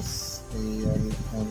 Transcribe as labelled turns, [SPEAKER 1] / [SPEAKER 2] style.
[SPEAKER 1] SALMAN،